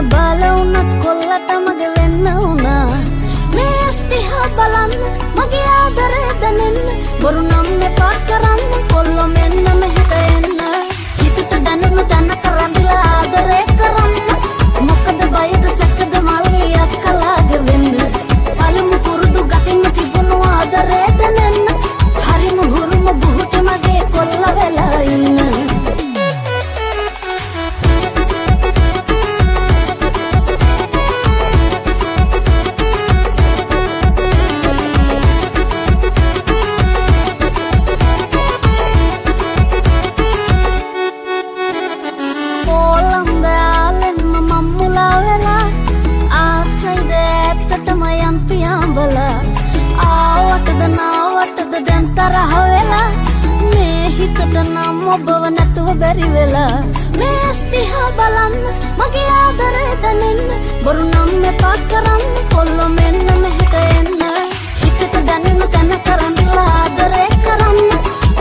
බාල වුණත් කොල්ලට මගේ වෙන්න වුණා මේ ස්තිහා බලන්න මගේ ආදරේ දැනෙන්න බොරු නම් එපා කරන්න කොල්ලෝ මෙන්න මෙහෙට එන්න හිතට දැනුණු තැනක රැඳිලා ආදරේ කරන්න මොකද බයද සැකද මල්ලියක් කලාගේ වෙන්න පළමු පුරුදු ගතින් තිබුණු ආදරේ දැනෙන්න හරිම හුරුම බුහුට මගේ කොල්ල වෙලා ඉන්න ඔබව නැතුව බැරි වෙලා මේ ස්තිහා බලන්න මගේ ආදරේ දැනෙන්න බොරු නම් එපා කරන්න කොල්ලෝ මෙන්න මෙහෙට එන්න හිතට දැනෙන තැන කරන්දිලා ආදරේ කරන්න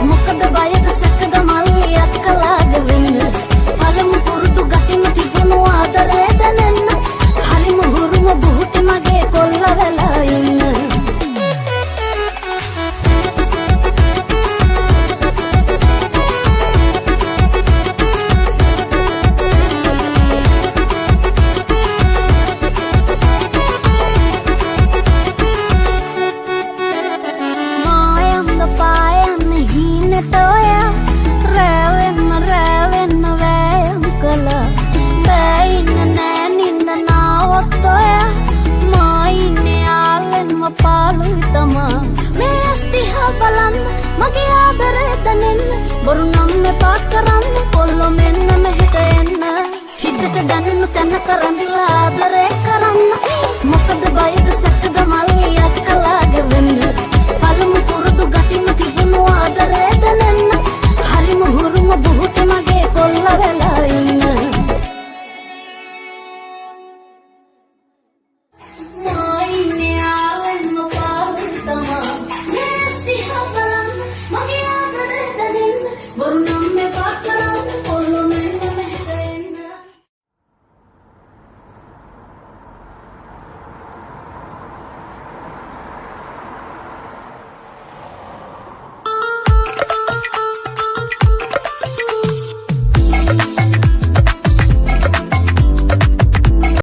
මොකද බයද සැකද මල්ලියක් කලාගේ වෙන්න පළමු පුරුදු ගතින් තිබුණු ආදරේ දැනෙන්න හරිම හුරුම බුහුටි මගේ කොල්ල වෙලා ඉන්න මගේ ආදරේ දැනෙන්න බොරු නම් එපා කරන්න කොල්ලෝ මෙන්න මෙහෙට එන්න හිතට දැනුණු තැනක රැඳිලා ආදරේ කරන්න මොකද බයද සැකද මල්ල